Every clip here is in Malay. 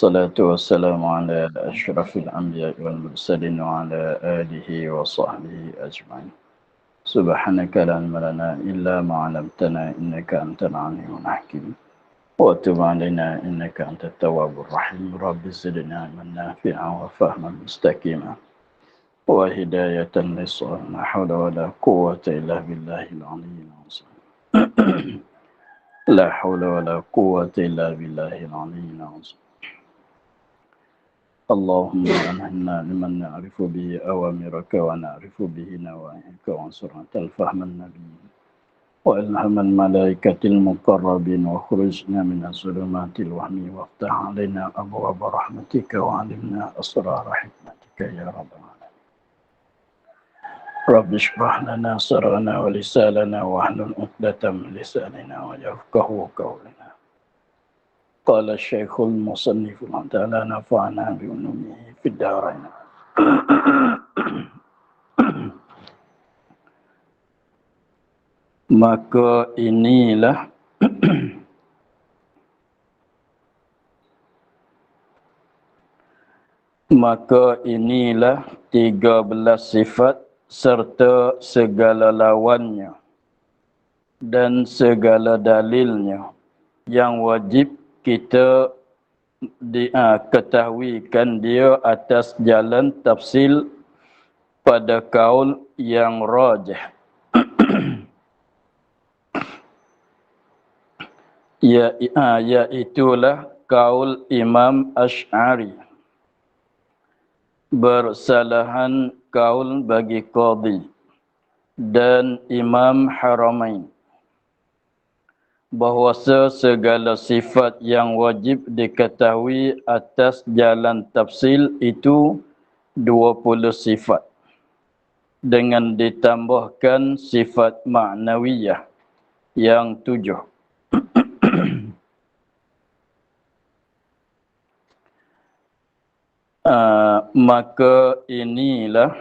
والصلاة والسلام على أشرف الأنبياء والمرسلين وعلى آله وصحبه أجمعين. سبحانك لا علم لنا إلا ما علمتنا إنك أنت العليم الحكيم. وتب علينا إنك أنت التواب الرحيم. رب زدنا علما نافعا وفهما مستقيما وهداية للصواب. لا حول ولا قوة إلا بالله العلي العظيم. لا حول ولا قوة إلا بالله العلي العظيم. اللهم ألهمنا لمن نعرف به أوامرك ونعرف به نواهيك وانصرنا الفهم النبي وإلهام الملائكة المقربين وخرجنا من الظلمات الوهم وافتح علينا أبواب رحمتك وعلمنا أسرار حكمتك يا رب العالمين. رب اشرح لنا صدرنا ولساننا واحلل عقدة من لساننا ويفقهوا قولنا. قال الشيخ المصنف الله تعالى نفعنا بعلومه في الدارين. Maka inilah maka inilah 13 sifat serta segala lawannya dan segala dalilnya yang wajib kita ketahuikan dia atas jalan tafsil pada kaul yang rajih. Iaitulah kaul Imam Asy'ari. Bersalahan kaul bagi Qadhi dan Imam Haramain bahwasa segala sifat yang wajib diketahui atas jalan tafsil itu 20 sifat dengan ditambahkan sifat ma'nawiyah yang 7. Maka inilah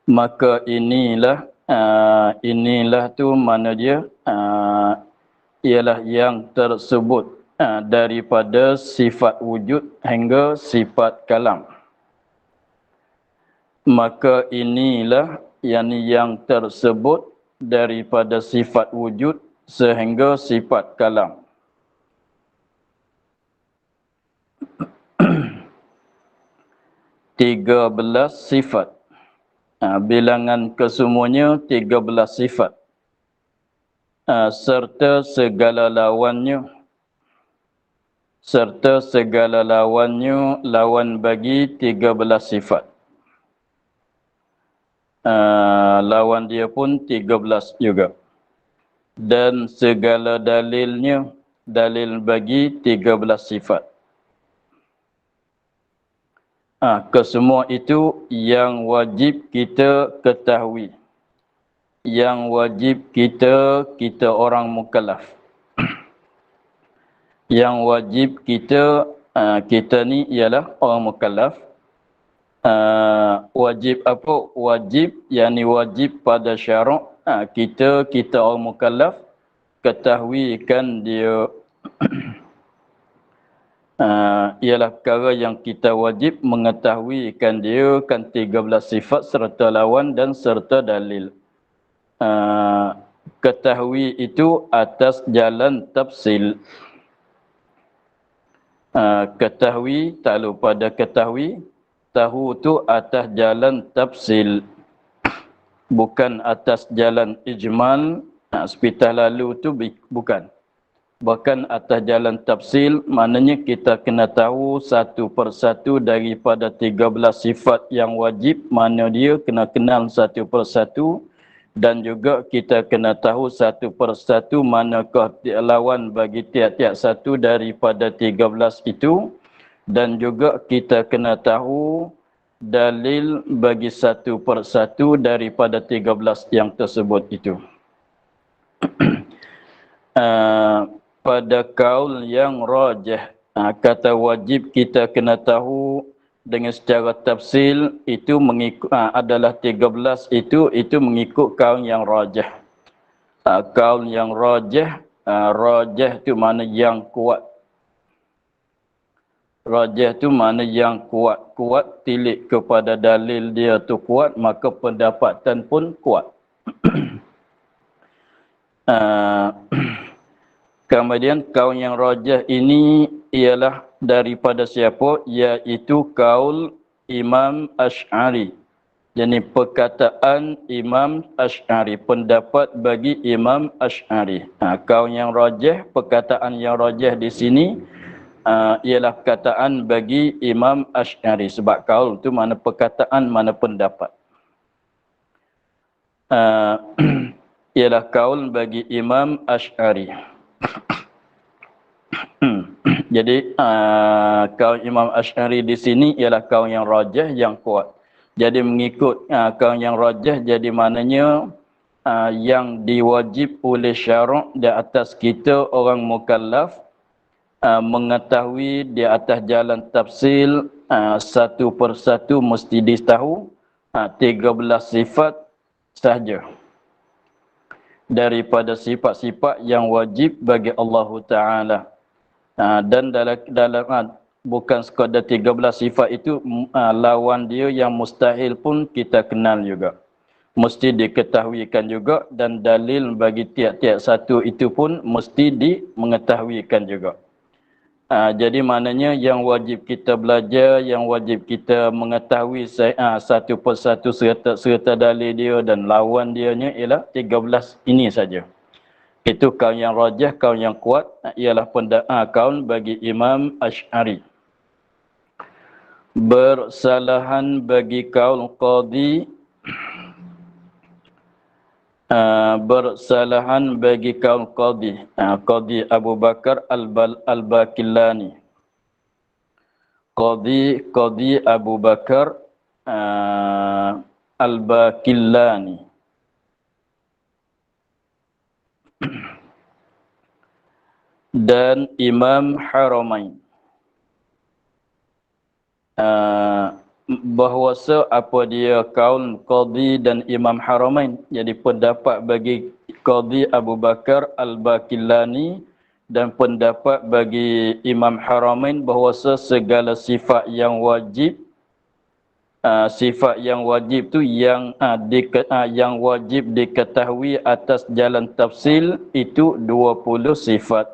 maka inilah tu mana dia ialah yang tersebut daripada sifat wujud hingga sifat kalam. Maka inilah yang tersebut daripada sifat wujud sehingga sifat kalam. Tiga belas sifat. Bilangan kesemuanya 13 sifat. Serta segala lawannya. Serta segala lawannya lawan bagi 13 sifat. Lawan dia pun 13 juga. Dan segala dalilnya dalil bagi 13 sifat. Kesemua itu yang wajib kita ketahui. Yang wajib kita orang mukallaf. Yang wajib kita ni ialah orang mukallaf. Wajib apa? Wajib yakni wajib pada syarak kita orang mukallaf ketahuikan dia ialah perkara yang kita wajib mengetahuikan dia kan 13 sifat serta lawan dan serta dalil. Ketahui itu atas jalan tafsil. Ketahui, tak lupa pada ketahui, tahu tu atas jalan tafsil. Bukan atas jalan ijmal, sepitas lalu tu bukan. Bahkan atas jalan tafsil, maknanya kita kena tahu satu persatu daripada 13 sifat yang wajib, mana dia kena kenal satu persatu. Dan juga kita kena tahu satu persatu manakah lawan bagi tiap-tiap satu daripada 13 itu. Dan juga kita kena tahu dalil bagi satu persatu daripada 13 yang tersebut itu. Pada kaul yang rajih, kata wajib kita kena tahu dengan secara tafsil itu mengikut adalah 13 itu mengikut kaul yang rajih. Kaul yang rajih, rajih tu mana yang kuat. Rajih tu mana yang kuat. Kuat tilik kepada dalil dia tu kuat, maka pendapatan pun kuat. Kemudian kaul yang rajih ini ialah daripada siapa? Iaitu kaul Imam Asy'ari. Jadi perkataan Imam Asy'ari, pendapat bagi Imam Asy'ari. Kaul yang rajih, perkataan yang rajih di sini ialah perkataan bagi Imam Asy'ari. Sebab kaul itu mana perkataan, mana pendapat. Ialah kaul bagi Imam Asy'ari. Jadi kaul Imam Asy'ari di sini ialah kaul yang rajih, yang kuat. Jadi mengikut kaul yang rajih, jadi maknanya yang diwajib oleh syarak di atas kita orang mukallaf mengetahui di atas jalan tafsil satu persatu mesti ditahu 13 sifat sahaja daripada sifat-sifat yang wajib bagi Allah Ta'ala. Dan dalam bukan sekadar 13 sifat itu, lawan dia yang mustahil pun kita kenal juga. Mesti diketahuikan juga, dan dalil bagi tiap-tiap satu itu pun mesti mengetahuikan juga. Jadi maknanya yang wajib kita belajar, yang wajib kita mengetahui satu persatu serta dalil dia dan lawan dia ialah 13 ini saja. Itu kaul yang rajih, kaul yang kuat ialah kaul bagi Imam Asy'ari. Bersalahan bagi kaul qadhi, bersalahan bagi kaul qadhi, Qadhi Abu Bakar Al-Baqillani. Qadhi Abu Bakar Al-Baqillani. Dan Imam Haramain. Bahawasa apa dia kaul Qadhi dan Imam Haramain. Jadi pendapat bagi Qadhi Abu Bakar Al-Baqillani dan pendapat bagi Imam Haramain bahawasa segala sifat yang wajib, sifat yang wajib tu yang wajib diketahui atas jalan tafsil itu 20 sifat.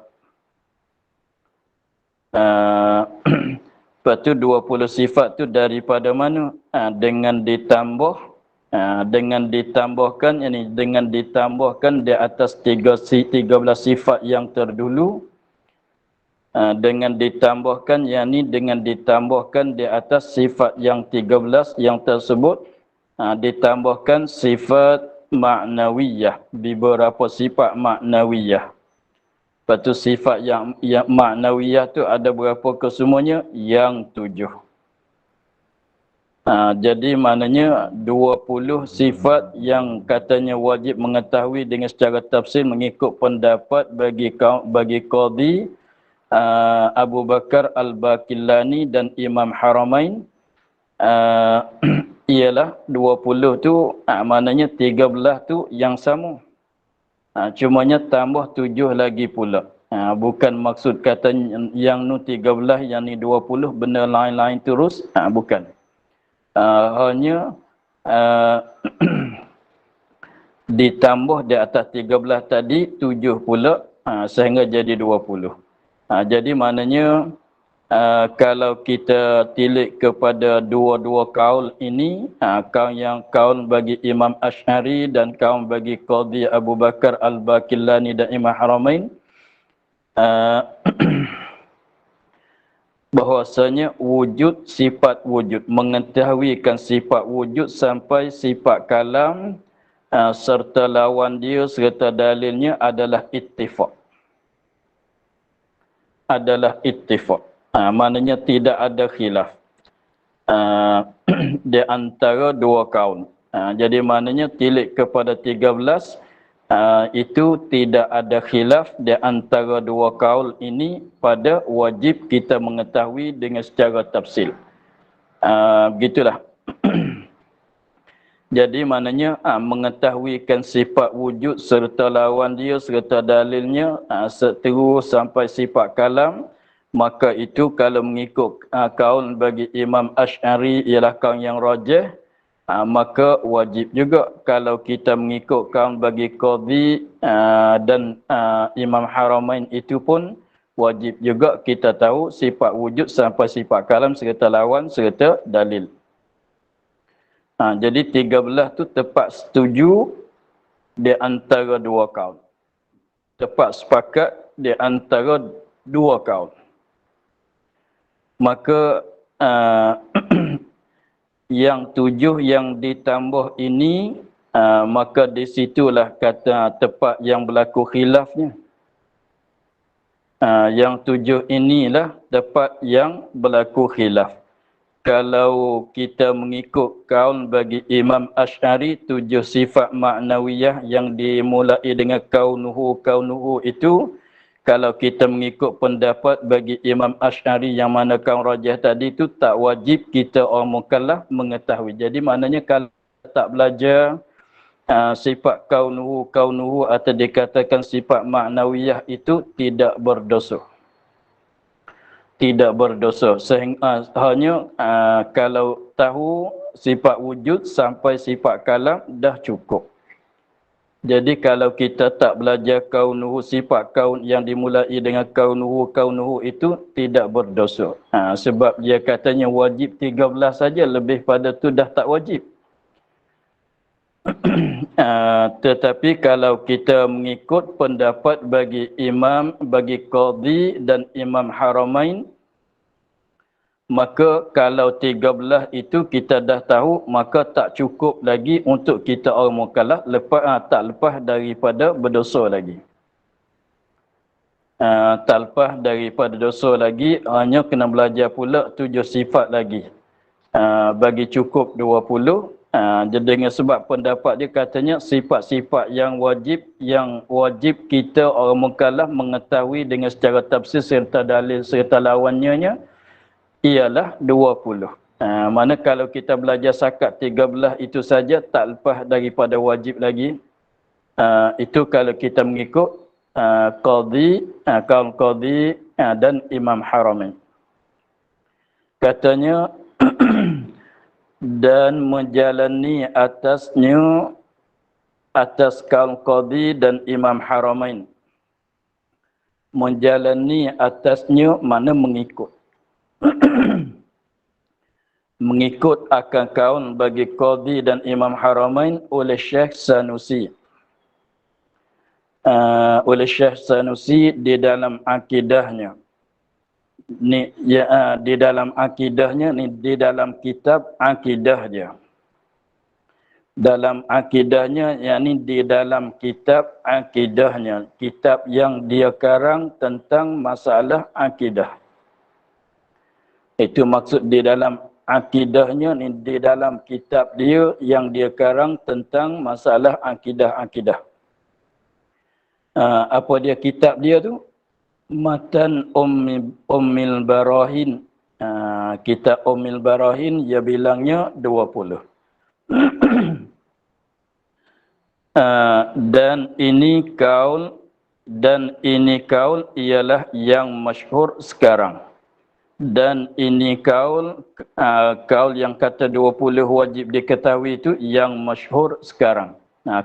Lepas tu 20 sifat tu daripada mana? Dengan ditambahkan di atas 13 sifat yang terdulu, dengan ditambahkan di atas sifat yang 13 yang tersebut, ditambahkan sifat ma'nawiyah, beberapa sifat ma'nawiyah. Lepas tu sifat yang ma'nawiyah tu ada berapa kesemuanya? Yang 7. Jadi maknanya 20 sifat yang katanya wajib mengetahui dengan secara tafsir mengikut pendapat bagi Qadhi Abu Bakar Al-Baqillani dan Imam Haramain, ialah 20 tu, maknanya 13 tu yang sama. Cumanya tambah 7 lagi pula. Bukan maksud kata yang nu 13, yang ni 20, benda lain-lain terus. Bukan. Hanya ditambah di atas 13 tadi, 7 pula, sehingga jadi 20. Jadi maknanya, kalau kita tilik kepada dua-dua kaul ini, kaul bagi Imam Asy'ari dan kaul bagi Qadhi Abu Bakar Al-Baqillani dan Imam Haramain, bahwasanya wujud, sifat wujud, mengetahuikan sifat wujud sampai sifat kalam serta lawan dia serta dalilnya adalah ittifaq. Maknanya tidak ada khilaf di antara dua kaul. Jadi maknanya tilik kepada 13, itu tidak ada khilaf di antara dua kaul ini pada wajib kita mengetahui dengan secara tafsil. Begitulah. Jadi maknanya mengetahuikan sifat wujud serta lawan dia serta dalilnya seterus sampai sifat kalam, maka itu kalau mengikut kaul bagi Imam Asy'ari ialah kaul yang rajih, maka wajib juga kalau kita mengikut kaul bagi Qadhi dan Imam Haramain itu pun wajib juga kita tahu sifat wujud sampai sifat kalam serta lawan serta dalil. Jadi 13 tu tepat setuju di antara dua kaul. Tepat sepakat di antara dua kaul. Maka yang 7 yang ditambah ini, maka di situlah kata tepat yang berlaku khilafnya. Yang 7 inilah tepat yang berlaku khilaf. Kalau kita mengikut kaul bagi Imam Asy'ari, 7 sifat maknawiyah yang dimulai dengan kaunuhu itu, kalau kita mengikut pendapat bagi Imam Asy'ari yang mana kaul rajih tadi itu, tak wajib kita orang mukallaf mengetahui. Jadi maknanya kalau tak belajar sifat kaunuhu atau dikatakan sifat maknawiyah itu tidak berdosa. Tidak berdosa. Sehingga hanya kalau tahu sifat wujud sampai sifat kalam dah cukup. Jadi kalau kita tak belajar kaunuhu, sifat kaun yang dimulai dengan kaunuhu itu tidak berdosa. Sebab dia katanya wajib 13 saja, lebih pada tu dah tak wajib. Tetapi kalau kita mengikut pendapat bagi Qadhi dan Imam Haramain, maka kalau 13 itu kita dah tahu, maka tak cukup lagi untuk kita orang mukallaf, tak lepas daripada berdosa lagi. Tak lepas daripada dosa lagi, hanya kena belajar pula 7 sifat lagi. Bagi cukup 20. Jadi dengan sebab pendapat dia katanya sifat-sifat yang wajib kita orang mukallaf mengetahui dengan secara tafsir serta dalil serta lawannya ialah 20. Mana kalau kita belajar sakat 13 itu saja tak lepas daripada wajib lagi. Itu kalau kita mengikut kaul Qadhi dan Imam Haramain. Katanya dan menjalani atas kaul Qadhi dan Imam Haramain. Menjalani atasnya mana mengikut. Mengikut akan kaul bagi Qadhi dan Imam Haramain oleh Syekh Sanusi. Oleh Syekh Sanusi di dalam akidahnya. Di dalam akidahnya ni, di dalam kitab akidah dia. Dalam akidahnya, yakni di dalam kitab akidahnya, kitab yang dia karang tentang masalah akidah. Itu maksud di dalam akidahnya ni, di dalam kitab dia yang dia karang tentang masalah akidah. Apa dia kitab dia tu? Matan Ummil Barahin. Kitab Ummil Barahin dia bilangnya 20. Dan ini kaul ialah yang masyhur sekarang. Dan ini kaul yang kata 20 wajib diketahui itu yang masyhur sekarang.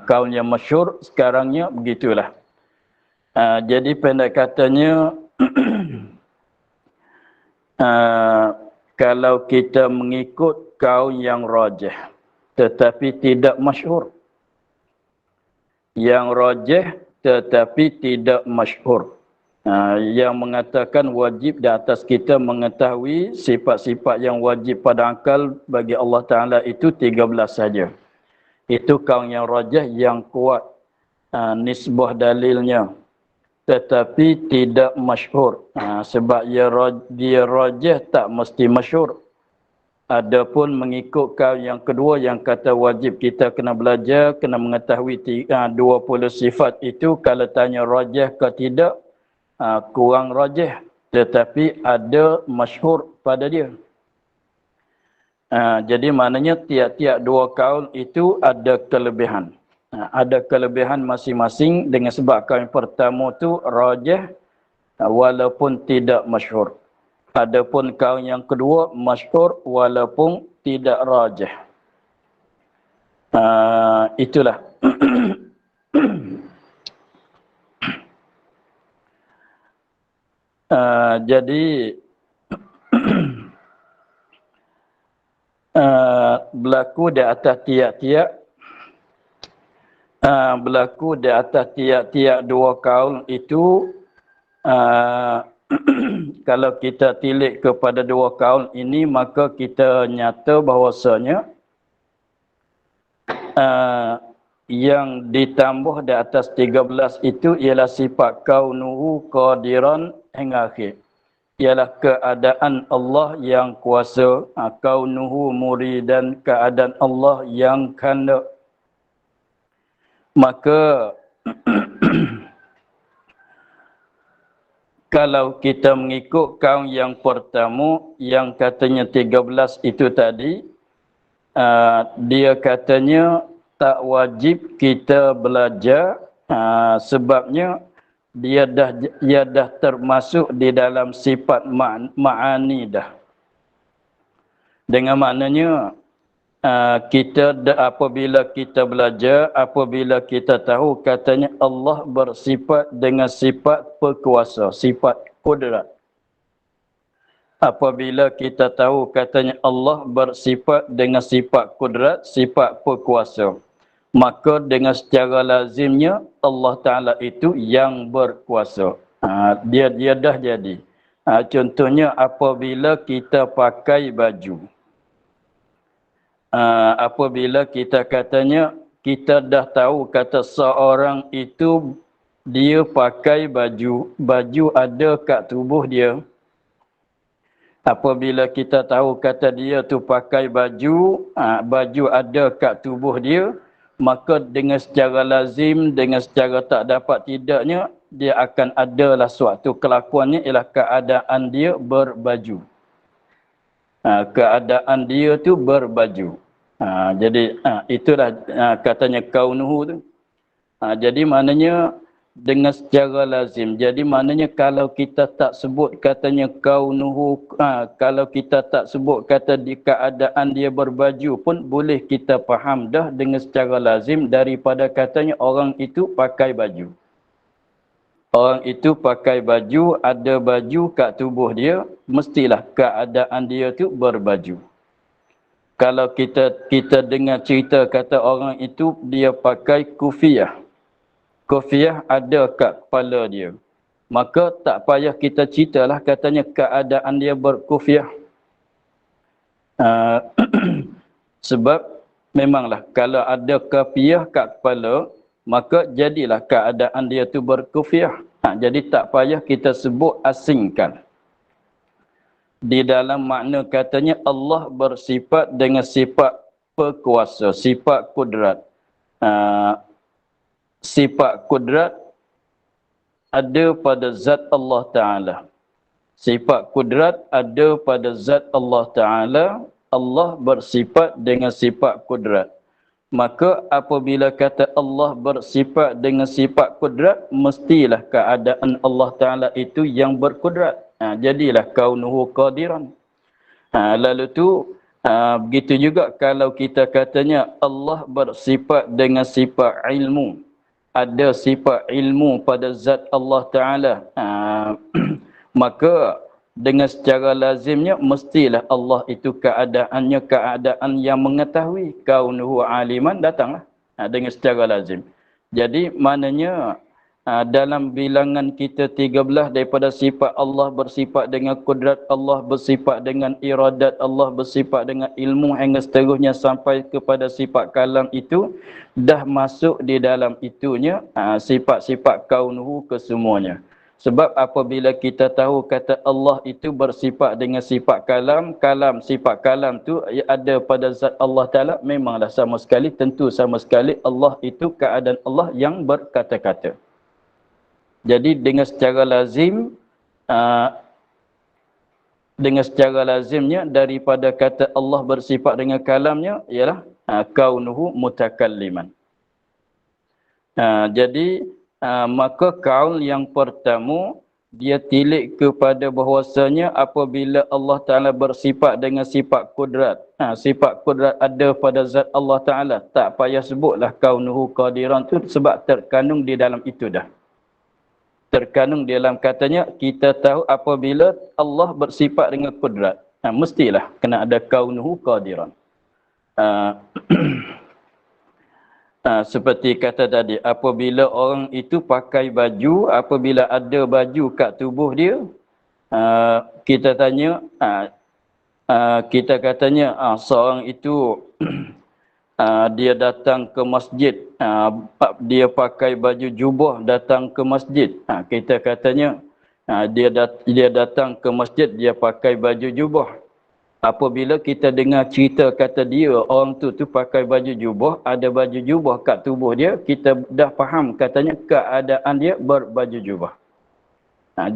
Kaul yang masyhur sekarangnya begitulah. Jadi pendek katanya, kalau kita mengikut kaul yang rajih tetapi tidak masyhur, yang rajih tetapi tidak masyhur, yang mengatakan wajib di atas kita mengetahui sifat-sifat yang wajib pada akal bagi Allah Ta'ala itu 13 saja. Itu kaul yang rajih, yang kuat nisbah dalilnya, tetapi tidak masyhur. Sebab dia rajih tak mesti masyhur. Adapun mengikut kaul yang kedua yang kata wajib kita kena belajar, kena mengetahui 20 sifat itu, kalau tanya rajih ke tidak, kurang rajih, tetapi ada masyhur pada dia. Jadi maknanya tiap-tiap dua kaul itu ada kelebihan. Ada kelebihan masing-masing dengan sebab kaul yang pertama tu rajih walaupun tidak masyhur. Adapun kaul yang kedua masyhur walaupun tidak rajih. Itulah. Jadi berlaku di atas tiap-tiap dua kaul itu kalau kita tilik kepada dua kaul ini maka kita nyata bahawasanya yang ditambah di atas 13 itu ialah sifat kaunuhu qadiran hingga akhir. Ialah keadaan Allah yang kuasa, kaunuhu muridan, keadaan Allah yang kehendak. Maka kalau kita mengikut kaum yang pertama yang katanya 13 itu tadi, dia katanya tak wajib kita belajar sebabnya dia dah termasuk di dalam sifat ma'ani dah. Dengan maknanya apabila kita belajar, apabila kita tahu katanya Allah bersifat dengan sifat perkuasa, sifat kudrat. Apabila kita tahu katanya Allah bersifat dengan sifat kudrat, sifat perkuasa, maka dengan secara lazimnya Allah Ta'ala itu yang berkuasa. Dia dah jadi. Contohnya apabila kita pakai baju. Apabila kita katanya, kita dah tahu kata seorang itu dia pakai baju. Baju ada kat tubuh dia. Apabila kita tahu kata dia tu pakai baju, baju ada kat tubuh dia, maka dengan secara lazim, dengan secara tak dapat tidaknya, dia akan adalah suatu kelakuannya ialah keadaan dia berbaju. Keadaan dia tu berbaju. Jadi itulah katanya kaunuhu tu. Jadi maknanya dengan secara lazim. Jadi maknanya kalau kita tak sebut katanya kaunuhu, kalau kita tak sebut kata di keadaan dia berbaju pun boleh kita faham dah dengan secara lazim daripada katanya orang itu pakai baju. Orang itu pakai baju, ada baju kat tubuh dia, mestilah keadaan dia tu berbaju. Kalau kita dengar cerita kata orang itu dia pakai kufiyah. Kufiyah ada kat kepala dia. Maka tak payah kita ceritalah katanya keadaan dia berkufiyah. Sebab memanglah kalau ada kufiyah kat kepala, maka jadilah keadaan dia tu berkufiyah. Jadi tak payah kita sebut asingkan. Di dalam makna katanya Allah bersifat dengan sifat perkuasa, sifat kudrat. Sifat kudrat ada pada zat Allah Ta'ala. Sifat kudrat ada pada zat Allah Ta'ala. Allah bersifat dengan sifat kudrat. Maka apabila kata Allah bersifat dengan sifat kudrat, mestilah keadaan Allah Ta'ala itu yang berkudrat. Jadilah kaunuhu qadiran. Lalu tu, begitu juga kalau kita katanya Allah bersifat dengan sifat ilmu. Ada sifat ilmu pada zat Allah Ta'ala. Maka dengan secara lazimnya mestilah Allah itu keadaannya keadaan yang mengetahui. Kaunuhu aliman datanglah dengan secara lazim. Jadi maknanya dalam bilangan kita 13 daripada sifat Allah bersifat dengan kudrat, Allah bersifat dengan iradat, Allah bersifat dengan ilmu hingga seterusnya sampai kepada sifat kalam itu dah masuk di dalam itunya sifat-sifat kaunuhu kesemuanya. Sebab apabila kita tahu kata Allah itu bersifat dengan sifat kalam, sifat kalam tu ada pada zat Allah Ta'ala, memanglah sama sekali, tentu sama sekali Allah itu keadaan Allah yang berkata-kata. Jadi dengan secara lazim dengan secara lazimnya daripada kata Allah bersifat dengan kalamnya ialah kaunuhu mutakalliman. Jadi maka kaul yang pertama dia tilik kepada bahawasanya apabila Allah Ta'ala bersifat dengan sifat kudrat. Sifat kudrat ada pada zat Allah Ta'ala. Tak payah sebutlah kaunuhu qadiran tu sebab terkandung di dalam itu dah. Terkandung di dalam katanya kita tahu apabila Allah bersifat dengan kudrat. Mestilah kena ada kaunuhu qadiran. Seperti kata tadi, apabila orang itu pakai baju, apabila ada baju kat tubuh dia, kita tanya, kita katanya seorang itu dia datang ke masjid, dia pakai baju jubah datang ke masjid. Kita katanya dia datang ke masjid, dia pakai baju jubah. Apabila kita dengar cerita kata dia, orang tu pakai baju jubah, ada baju jubah kat tubuh dia, kita dah faham katanya keadaan dia berbaju jubah.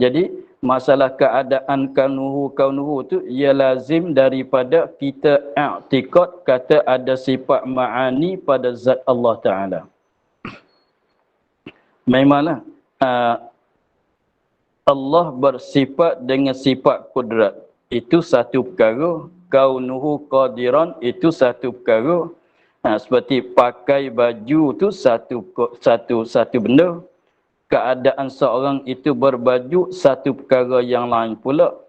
Jadi masalah keadaan kaunuhu tu ia lazim daripada kita i'tiqad kata ada sifat ma'ani pada zat Allah Ta'ala. Memanglah Allah bersifat dengan sifat kudrat. Itu satu perkara. Kaunuhu qadiran itu satu perkara. Seperti pakai baju tu satu benda. Keadaan seorang itu berbaju satu perkara yang lain pula.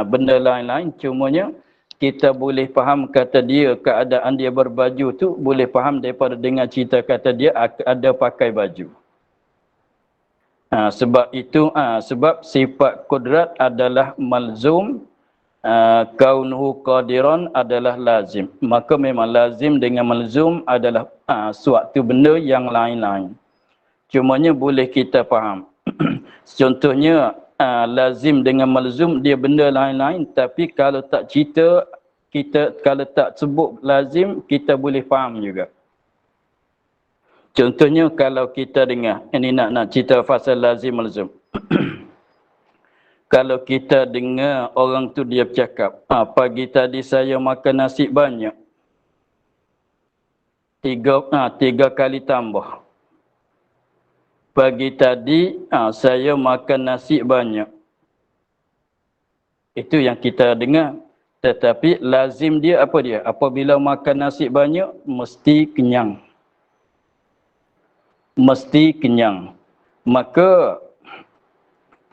Benda lain-lain cumanya kita boleh faham kata dia keadaan dia berbaju tu boleh faham daripada dengar cerita kata dia ada pakai baju. Sebab itu sebab sifat kudrat adalah malzum, kaunuhu qadiran adalah lazim. Maka memang lazim dengan malzum adalah suatu benda yang lain-lain. Cumanya boleh kita faham. Contohnya lazim dengan malzum dia benda lain-lain, tapi kalau tak cerita kita, kalau tak sebut lazim kita boleh faham juga. Contohnya kalau kita dengar ini nak cerita pasal lazim malzum. Kalau kita dengar orang tu dia bercakap, pagi tadi saya makan nasi banyak. Tiga kali tambah. Pagi tadi saya makan nasi banyak. Itu yang kita dengar. Tetapi lazim dia apa dia? Apabila makan nasi banyak, mesti kenyang. Mesti kenyang. Maka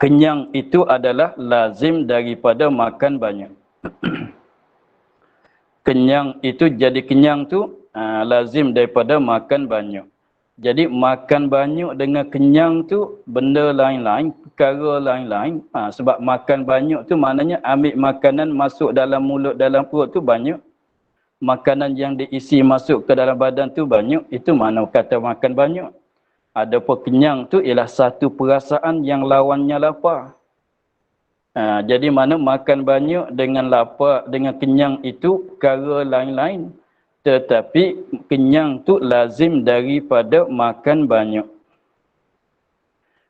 kenyang itu adalah lazim daripada makan banyak. Kenyang itu jadi kenyang tu lazim daripada makan banyak. Jadi makan banyak dengan kenyang tu benda lain-lain, perkara lain-lain. Sebab makan banyak tu maknanya ambil makanan masuk dalam mulut, dalam perut tu banyak. Makanan yang diisi masuk ke dalam badan tu banyak. Itu mana kata makan banyak. Adapun kenyang tu ialah satu perasaan yang lawannya lapar. Jadi mana makan banyak dengan lapar, dengan kenyang itu perkara lain-lain. Tetapi kenyang tu lazim daripada makan banyak.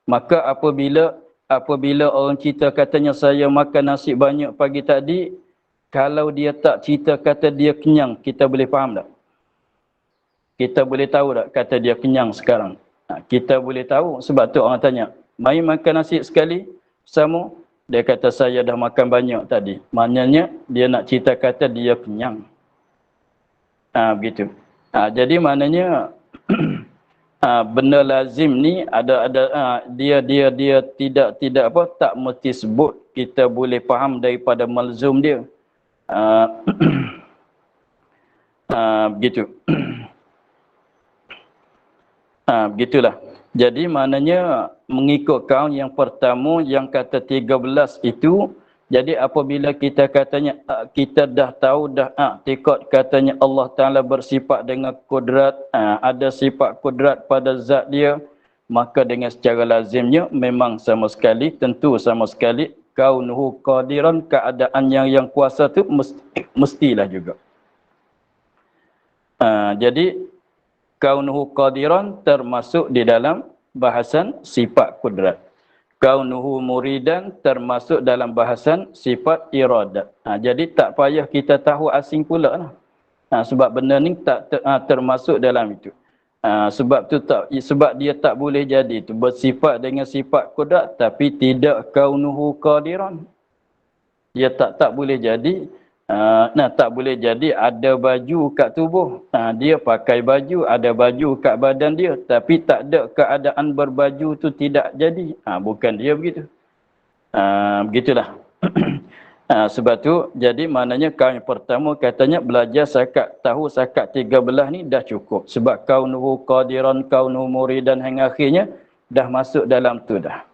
Maka apabila orang cerita katanya saya makan nasi banyak pagi tadi, kalau dia tak cerita kata dia kenyang, kita boleh faham tak? Kita boleh tahu tak kata dia kenyang sekarang? Kita boleh tahu sebab tu orang tanya, mari makan nasi sekali sama. Dia kata saya dah makan banyak tadi. Maknanya dia nak cerita kata dia kenyang. Begitu. Jadi maknanya benda lazim ni dia tidak apa tak mesti sebut, kita boleh faham daripada malzum dia. Begitu. Begitulah. Jadi maknanya mengikut kaum yang pertama yang kata 13 itu, jadi apabila kita katanya kita dah tahu dah i'tiqad katanya Allah Taala bersifat dengan kudrat, ada sifat kudrat pada zat dia, maka dengan secara lazimnya memang sama sekali, tentu sama sekali kaunuhu qadiran, keadaan yang kuasa tu mestilah juga. Jadi kaunuhu qadiran termasuk di dalam bahasan sifat kudrat. kaunuhu muridan termasuk dalam bahasan sifat iradat. Jadi tak payah kita tahu asing pula lah. Sebab benda ni tak termasuk dalam itu. Sebab tu sebab dia tak boleh jadi tu bersifat dengan sifat qudrat tapi tidak kaunuhu qadiran. Dia tak boleh jadi. Tak boleh jadi ada baju kat tubuh. Dia pakai baju, ada baju kat badan dia tapi tak ada keadaan berbaju tu tidak jadi. Bukan dia begitu. Begitulah. Sebab tu jadi maknanya kau yang pertama katanya belajar tahu sakat 13 ni dah cukup. Sebab kaunuhu qadiran, kaunuhu muridan hingga akhirnya dah masuk dalam tu dah.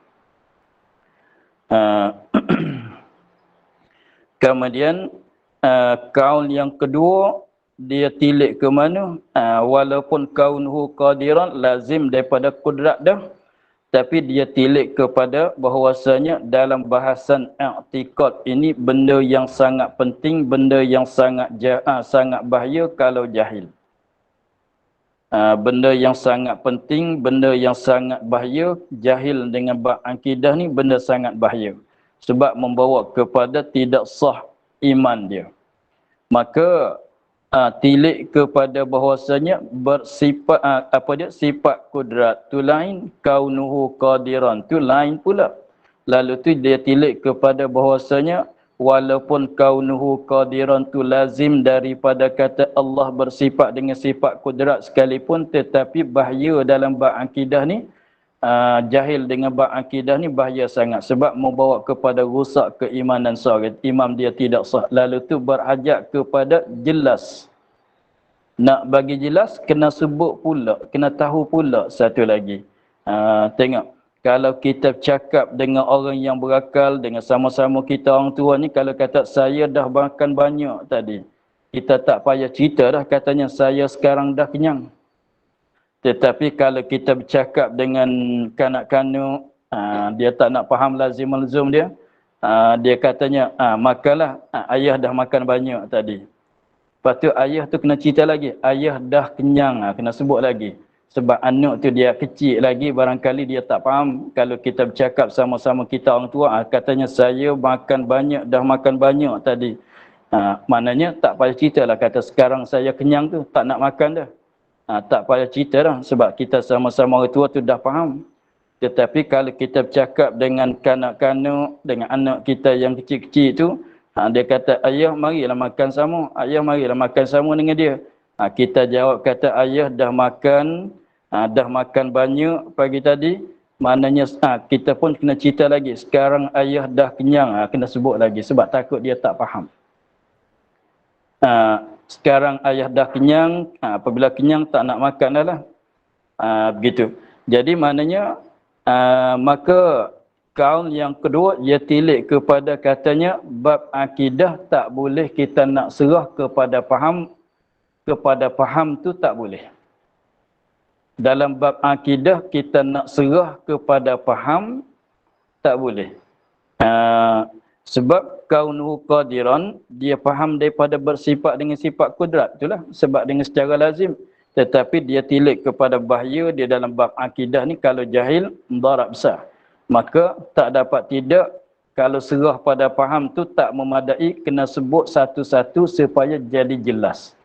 Kemudian kaun yang kedua dia tilik ke mana? Walaupun kaunuhu qadiran lazim daripada kudrat dah. Tapi dia tilik kepada bahawasanya dalam bahasan i'tiqad ini benda yang sangat penting, benda yang sangat bahaya kalau jahil. Benda yang sangat penting, benda yang sangat bahaya, jahil dengan bab akidah ni benda sangat bahaya. Sebab membawa kepada tidak sah iman dia. Maka tilik kepada bahawasanya bersifat sifat kudrat tu lain, kaunuhu qadiran tu lain pula. Lalu tu dia tilik kepada bahawasanya walaupun kaunuhu qadiran tu lazim daripada kata Allah bersifat dengan sifat kudrat sekalipun, tetapi bahaya dalam bab akidah ni, jahil dengan bab akidah ni bahaya sangat sebab membawa kepada rusak keimanan seorang. Imam dia tidak sah. Lalu tu berhajat kepada jelas. Nak bagi jelas kena sebut pula, kena tahu pula satu lagi. Tengok, kalau kita cakap dengan orang yang berakal, dengan sama-sama kita orang tua ni, kalau kata saya dah makan banyak tadi, kita tak payah cerita dah katanya saya sekarang dah kenyang. Tetapi kalau kita bercakap dengan kanak-kanak, dia tak nak faham lazim malzum dia, dia katanya, makanlah, ayah dah makan banyak tadi. Lepas tu ayah tu kena cerita lagi, ayah dah kenyang, kena sebut lagi. Sebab anak tu dia kecil lagi, barangkali dia tak faham. Kalau kita bercakap sama-sama kita orang tua, katanya saya makan banyak, dah makan banyak tadi. Maknanya tak payah cerita lah, kata sekarang saya kenyang tu, tak nak makan dah. Tak payah cerita dah, sebab kita sama-sama orang tua tu dah faham. Tetapi kalau kita bercakap dengan kanak-kanak, dengan anak kita yang kecil-kecil tu, dia kata, ayah marilah makan sama, ayah marilah makan sama dengan dia. Kita jawab kata, ayah dah makan banyak pagi tadi. Maknanya kita pun kena cerita lagi, sekarang ayah dah kenyang, kena sebut lagi sebab takut dia tak faham. Sekarang ayah dah kenyang, apabila kenyang tak nak makan dah lah. Begitu. Jadi maknanya, maka kaul yang kedua, ia tilik kepada katanya, bab akidah tak boleh kita nak serah kepada faham tu tak boleh. Dalam bab akidah kita nak serah kepada faham tak boleh. Sebab kaunuhu qadiran, dia faham daripada bersifat dengan sifat kudrat itulah, sebab dengan secara lazim. Tetapi dia tilik kepada bahaya dia dalam bab akidah ni, kalau jahil mudarat besar. Maka tak dapat tidak, kalau serah pada faham tu tak memadai, kena sebut satu-satu supaya jadi jelas.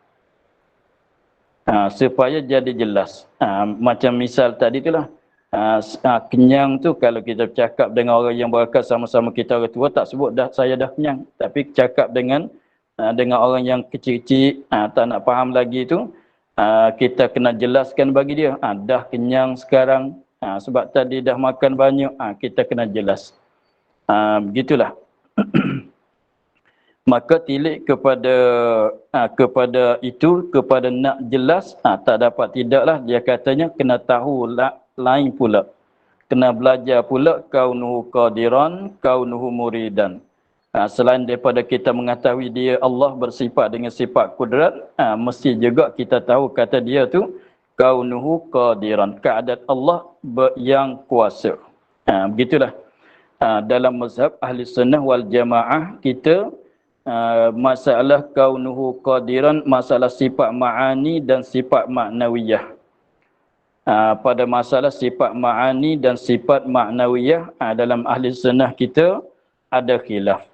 Supaya jadi jelas. Macam misal tadi itulah. Kenyang tu kalau kita bercakap dengan orang yang berakal, sama-sama kita orang tua, tak sebut saya dah kenyang. Tapi cakap dengan orang yang kecil-kecil, tak nak faham lagi tu, kita kena jelaskan bagi dia, dah kenyang sekarang, sebab tadi dah makan banyak, kita kena jelas. Begitulah. Maka tilik kepada itu, kepada nak jelas, tak dapat tidaklah, dia katanya kena tahu lain pula. Kena belajar pula kaunuhu qadiran, kaunuhu muridan. Selain daripada kita mengetahui dia Allah bersifat dengan sifat kudrat, mesti juga kita tahu kata dia tu kaunuhu qadiran, keadaan Allah yang kuasa. Begitulah. Dalam mazhab ahli sunnah wal jamaah kita, masalah kaunuhu qadiran, masalah sifat ma'ani dan sifat maknawiyah. pada masalah sifat ma'ani dan sifat ma'nawiyah, dalam ahli sunnah kita ada khilaf.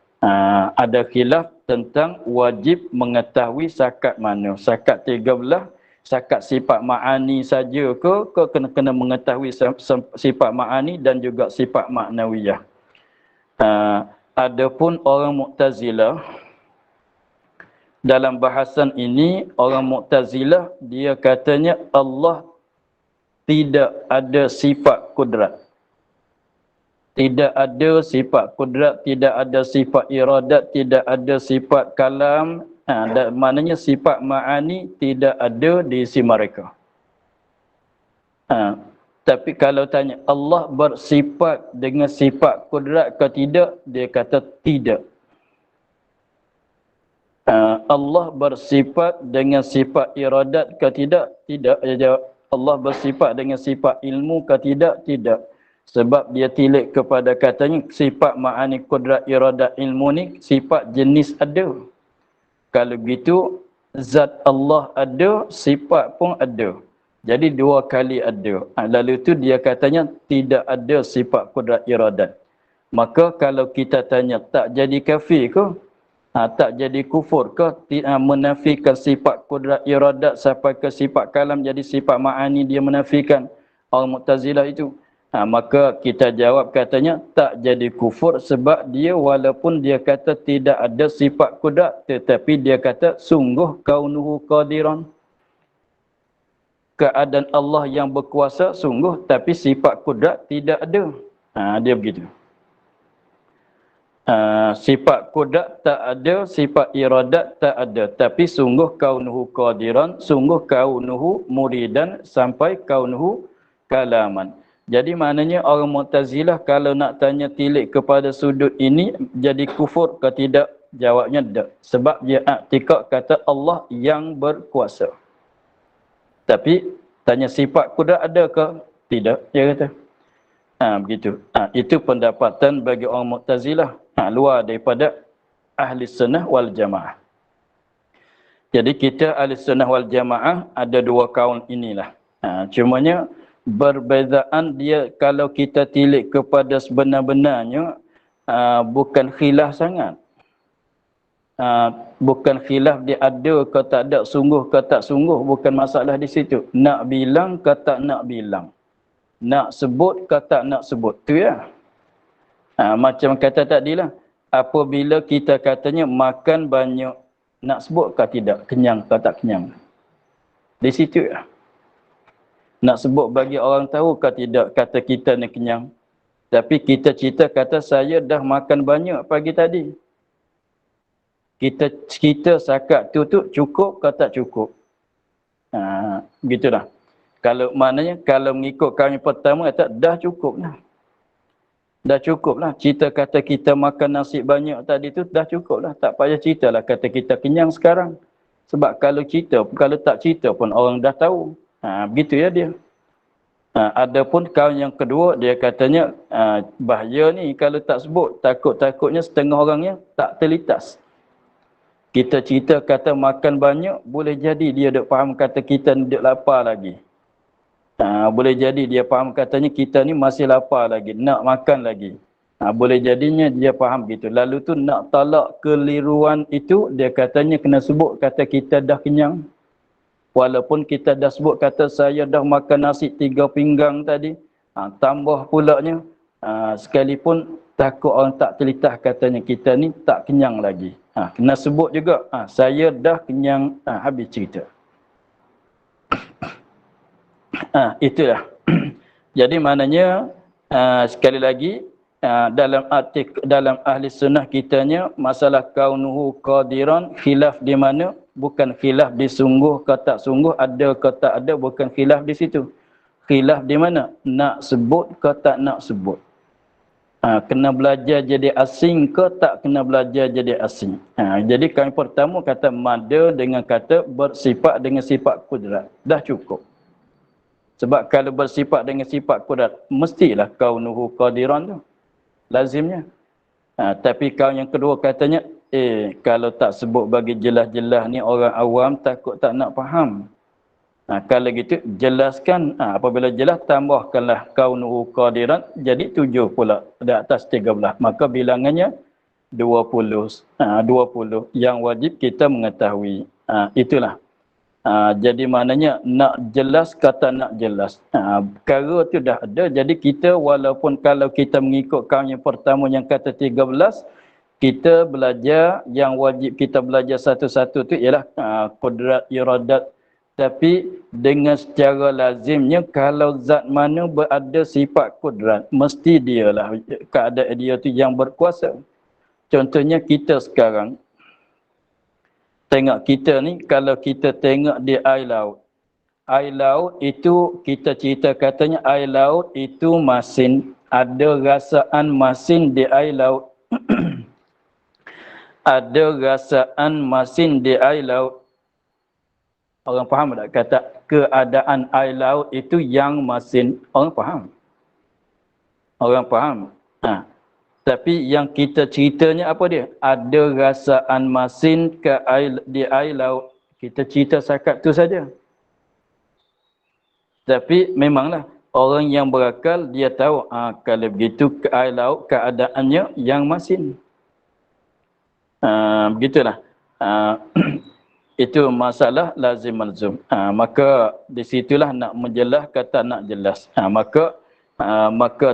Ada khilaf tentang wajib mengetahui sakat mana. Sakat 13, sakat sifat ma'ani saja ke kena mengetahui sifat ma'ani dan juga sifat ma'nawiyah. Adapun orang Mu'tazilah, dalam bahasan ini orang Mu'tazilah dia katanya Allah tidak ada sifat kudrat. Tidak ada sifat kudrat, tidak ada sifat iradat, tidak ada sifat kalam. Maknanya sifat ma'ani tidak ada di isi mereka. Tapi kalau tanya Allah bersifat dengan sifat kudrat ke tidak, dia kata tidak. Allah bersifat dengan sifat iradat ke tidak? Tidak. Dia jawab, Allah bersifat dengan sifat ilmu ke tidak? Tidak. Sebab dia tilik kepada katanya sifat ma'ani kudrat iradat ilmu ni sifat jenis ada. Kalau begitu zat Allah ada, sifat pun ada. Jadi dua kali ada. Lalu tu dia katanya tidak ada sifat kudrat iradat. Maka kalau kita tanya tak jadi kafir ke? Tak jadi kufur ke? Menafikan sifat kudrat iradat sampai ke sifat kalam jadi sifat ma'ani dia menafikan orang Mu'tazilah itu. Maka kita jawab katanya tak jadi kufur sebab dia walaupun dia kata tidak ada sifat kudrat tetapi dia kata sungguh kaunuhu qadiran. Keadaan Allah yang berkuasa sungguh tapi sifat kudrat tidak ada. Dia begitu. Sifat kudrat tak ada, sifat iradat tak ada. Tapi sungguh kaunuhu qadiran, sungguh kaunuhu muridan sampai kaunuhu kalaman. Jadi maknanya orang Mu'tazilah kalau nak tanya tilik kepada sudut ini jadi kufur ke tidak? Jawabnya tak. Sebab dia i'tikad kata Allah yang berkuasa. Tapi tanya sifat kudrat ada ke? Tidak, dia kata. Begitu. Itu pendapatan bagi orang Mu'tazilah. Luar daripada ahli sunnah wal jamaah. Jadi kita ahli sunnah wal jamaah ada dua kaum inilah. Cumanya perbezaan dia kalau kita tilik kepada sebenar-benarnya bukan khilaf sangat. Bukan khilaf dia ada ke tak ada, sungguh ke tak sungguh, bukan masalah di situ. Nak bilang ke tak nak bilang. Nak sebut ke tak nak sebut. Tu ya. Macam kata tadi lah. Apabila kita katanya makan banyak, nak sebut ke tidak? Kenyang ke tak kenyang? Di situ ya. Nak sebut bagi orang tahu ke tidak kata kita ni kenyang? Tapi kita cerita kata saya dah makan banyak pagi tadi. Kita sakat tu cukup ke tak cukup? Begitulah. Kalau maknanya kalau mengikut kami pertama kata dah cukup lah. Dah cukup lah. Cerita kata kita makan nasi banyak tadi tu dah cukup lah. Tak payah cerita lah kata kita kenyang sekarang. Sebab kalau kalau tak cerita pun orang dah tahu. Begitu ya dia. Adapun kaum yang kedua dia katanya bahaya ni kalau tak sebut. Takutnya setengah orangnya tak terlintas. Kita cerita kata makan banyak boleh jadi dia duk faham kata kita ni duk lapar lagi. Boleh jadi dia faham katanya kita ni masih lapar lagi, nak makan lagi. Boleh jadinya dia faham gitu. Lalu tu nak talak keliruan itu, dia katanya kena sebut kata kita dah kenyang. Walaupun kita dah sebut kata saya dah makan nasi 3 pinggang tadi. Tambah pulaknya, sekalipun takut orang tak terlintas katanya kita ni tak kenyang lagi. Kena sebut juga, saya dah kenyang, habis cerita. Itulah. Jadi maknanya sekali lagi dalam ahli sunnah kitanya masalah kaunuhu qadiran khilaf di mana? Bukan khilaf di sungguh ke tak sungguh, ada ke tak ada, bukan khilaf di situ. Khilaf di mana? Nak sebut ke tak nak sebut. Kena belajar jadi asing ke tak kena belajar jadi asing. Jadi kami pertama kata mada dengan kata bersifat dengan sifat kudrat. Dah cukup. Sebab kalau bersifat dengan sifat kudrat, mestilah kaunuhu qadiran tu. Lazimnya. Tapi kau yang kedua katanya, kalau tak sebut bagi jelas-jelas ni orang awam takut tak nak faham. Kalau gitu jelaskan, apabila jelas tambahkanlah kaunuhu qadiran, jadi 7 pula di atas 13. Maka bilangannya 20. 20 yang wajib kita mengetahui. Itulah. Jadi maknanya nak jelas kata nak jelas. Perkara tu dah ada. Jadi kita walaupun kalau kita mengikut kaum yang pertama yang kata 13, kita belajar yang wajib kita belajar satu-satu tu ialah qudrat iradat. Tapi dengan secara lazimnya kalau zat mana berada sifat kudrat, mesti dialah keadaan dia tu yang berkuasa. Contohnya kita sekarang, tengok kita ni, kalau kita tengok di air laut. Air laut itu kita cerita katanya air laut itu masin. Ada rasaan masin di air laut. Ada rasaan masin di air laut. Orang faham tak kata keadaan air laut itu yang masin? Orang faham? Orang faham? Tapi yang kita ceritanya apa dia? Ada rasaan masin di air laut. Kita cerita sakat tu saja. Tapi memanglah orang yang berakal dia tahu kalau begitu ke air laut keadaannya yang masin. Begitulah. Itu masalah lazim malzum. Maka di situlah nak menjelas kata nak jelas. Maka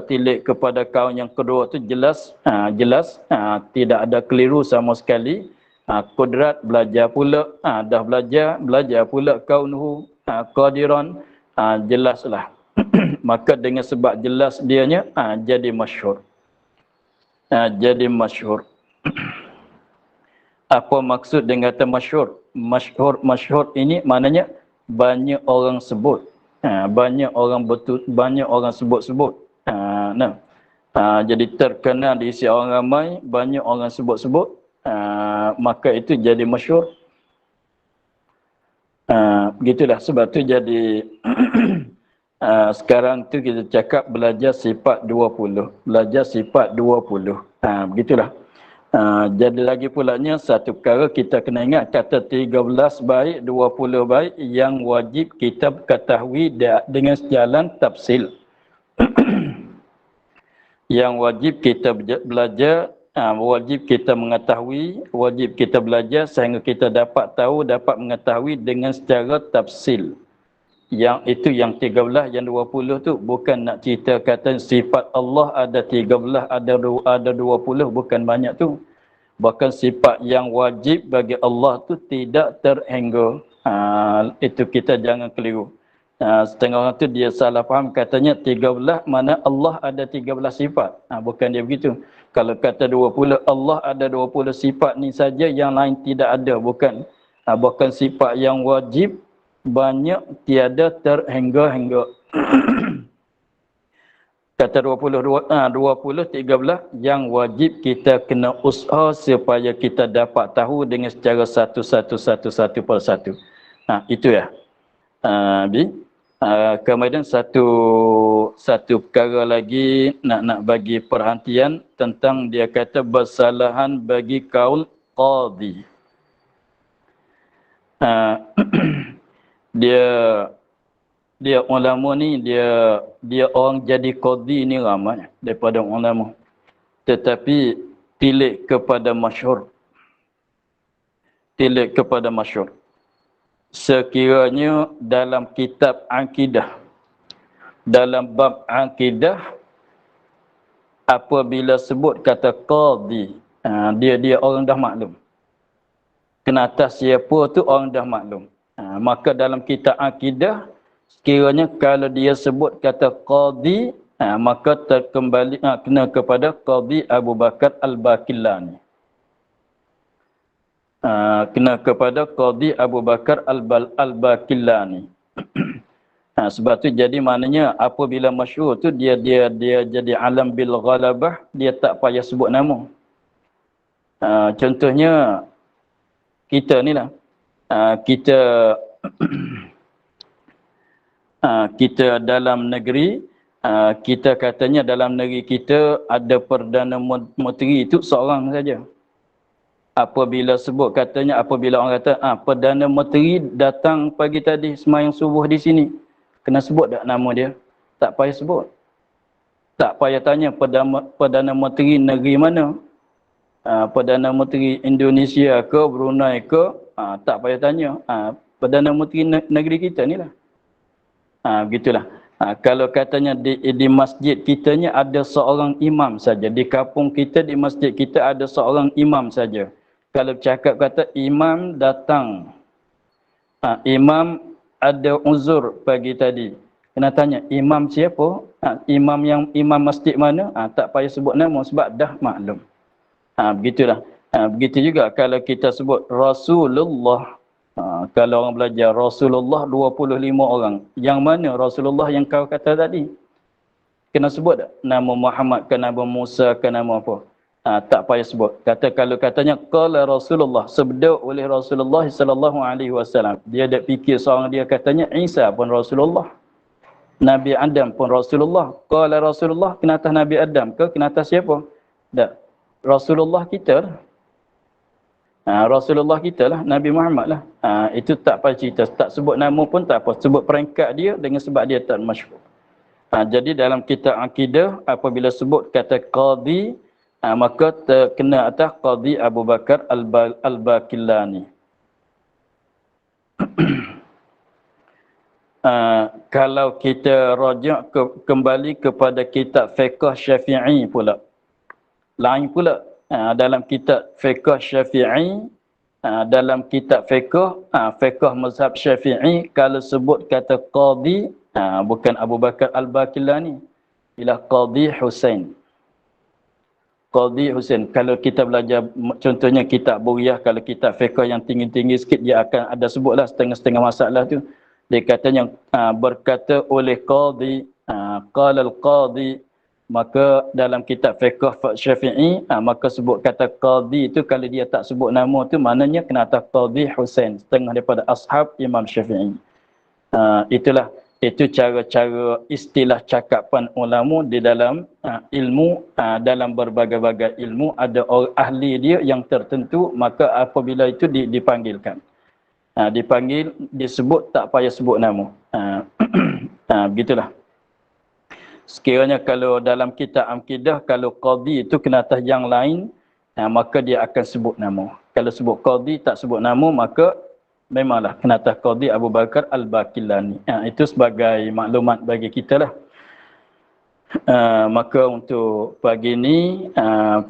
tilik kepada kaum yang kedua tu jelas, tidak ada keliru sama sekali. Kudrat belajar pula, dah belajar pula kaunuhu qadiran, jelaslah. Maka dengan sebab jelas dianya jadi masyhur. Jadi masyhur. Apa maksud dengan kata masyhur? Masyhur ini maknanya banyak orang sebut. Banyak orang sebut-sebut. Jadi terkenal di sisi orang ramai, banyak orang sebut-sebut, maka itu jadi masyhur. Begitulah sebab tu jadi sekarang tu kita cakap belajar sifat 20. Belajar sifat 20. Begitulah. Jadi lagi pulanya satu perkara kita kena ingat kata 13 baik, 20 baik yang wajib kita ketahui dengan sejalan tafsil. Yang wajib kita belajar, wajib kita mengetahui, wajib kita belajar sehingga kita dapat tahu, dapat mengetahui dengan secara tafsil. Yang itu yang 13, yang 20 tu bukan nak cerita kata sifat Allah ada 13, ada 20, bukan banyak tu. Bahkan sifat yang wajib bagi Allah tu tidak terhingga. Itu kita jangan keliru. Setengah orang tu dia salah faham katanya 13 mana Allah ada 13 sifat. Bukan dia begitu. Kalau kata 20 Allah ada 20 sifat ni saja, yang lain tidak ada, bukan. Bahkan sifat yang wajib banyak tiada terhingga-hingga. Kata 20, 13 yang wajib kita kena usaha supaya kita dapat tahu dengan secara satu persatu. Itu ya. Kemudian satu perkara lagi nak bagi perhatian tentang dia kata bersalahan bagi kaul qadhi. Dia ulama ni dia orang jadi qadhi ni ramai daripada ulama. Tetapi tilik kepada masyhur. Tilik kepada masyhur. Sekiranya dalam kitab akidah, dalam bab akidah, apabila sebut kata qadhi, dia orang dah maklum. Kenapa siapa tu orang dah maklum. Maka dalam kitab akidah, sekiranya kalau dia sebut kata qadhi, maka terkembali kena kepada Qadhi Abu Bakar Al-Baqillani. Kena kepada Qadhi Abu Bakar Al-Baqillani. Sebab tu jadi maknanya apabila masyhur tu dia jadi alam bil ghalabah, dia tak payah sebut nama. Contohnya kita ni lah. Kita dalam negeri, kita katanya dalam negeri kita ada Perdana Menteri itu seorang saja. Apabila sebut katanya, apabila orang kata Perdana Menteri datang pagi tadi semayang subuh di sini, kena sebut tak nama dia? Tak payah sebut. Tak payah tanya Perdana Menteri negeri mana. Perdana Menteri Indonesia ke, Brunei ke, tak payah tanya. Perdana Menteri negeri kita ni lah. Begitulah. Kalau katanya di masjid kitanya ada seorang imam saja. Di kampung kita, di masjid kita ada seorang imam saja. Kalau cakap kata imam datang, imam ada uzur pagi tadi, kena tanya imam siapa? Imam masjid mana? Tak payah sebut nama sebab dah maklum. Begitulah. Begitu juga kalau kita sebut Rasulullah. Kalau orang belajar Rasulullah 25 orang. Yang mana Rasulullah yang kau kata tadi? Kena sebut tak? Nama Muhammad ke nama Musa ke nama apa? Tak payah sebut. Kalau katanya qala Rasulullah, sabda oleh Rasulullah sallallahu alaihi wasallam. Dia tak fikir seorang dia katanya Isa pun Rasulullah. Nabi Adam pun Rasulullah. Qala Rasulullah kena atas Nabi Adam ke kena atas siapa? Tak. Rasulullah kita lah. Rasulullah kita lah, Nabi Muhammad lah. Itu tak payah cerita. Tak sebut nama pun tak apa. Sebut peringkat dia dengan sebab dia tak masyhur. Jadi dalam kitab akidah, apabila sebut kata qadi, maka terkena atas Qadi Abu Bakar Al-Baqillani. Kalau kita rajak kembali kepada kitab fiqh Syafi'i pula. Lain pula. Dalam kitab fiqh Syafi'i, dalam kitab fiqh mazhab Syafi'i, kalau sebut kata qadi, bukan Abu Bakar Al-Baqillani, ialah Qadi Husain. Qadi Husain. Kalau kita belajar contohnya kitab Buriyah, kalau kitab fiqh yang tinggi-tinggi sikit, dia akan ada sebutlah setengah-setengah masalah tu. Dia katanya berkata oleh qadi, qala al-qadi, maka dalam kitab fiqh Syafi'i, maka sebut kata qadi itu kalau dia tak sebut nama tu maknanya kena atas Qadi Husain, setengah daripada ashab Imam Syafi'i. Itu cara-cara istilah cakapan ulama di dalam ilmu, dalam berbagai-bagai ilmu ada orang ahli dia yang tertentu, maka apabila itu dipanggilkan. Dipanggil, disebut, tak payah sebut nama. Begitulah. Sekiranya kalau dalam kitab akidah, kalau qadi itu kena atas yang lain, maka dia akan sebut nama. Kalau sebut qadi tak sebut nama, maka memanglah kena atas Qadi Abu Bakar Al-Baqillani. Itu sebagai maklumat bagi kita lah. Maka untuk pagi ini,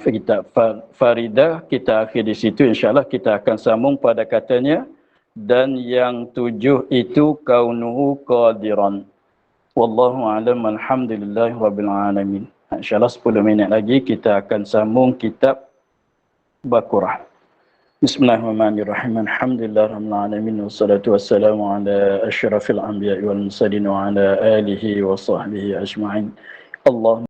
kitab Faridah kita akhir di situ. InsyaAllah kita akan sambung pada katanya, dan yang 7 itu kaunuhu qadiran. Wallahu a'lam, alhamdulillahi rabbil alamin. InsyaAllah 10 minit lagi kita akan sambung kitab Baqarah. Bismillahirrahmanirrahim. Alhamdulillahirabbil alamin wassalatu wassalamu ala asyrafil anbiya'i wal mursalin wa ala alihi wa sahbihi ajma'in. Allah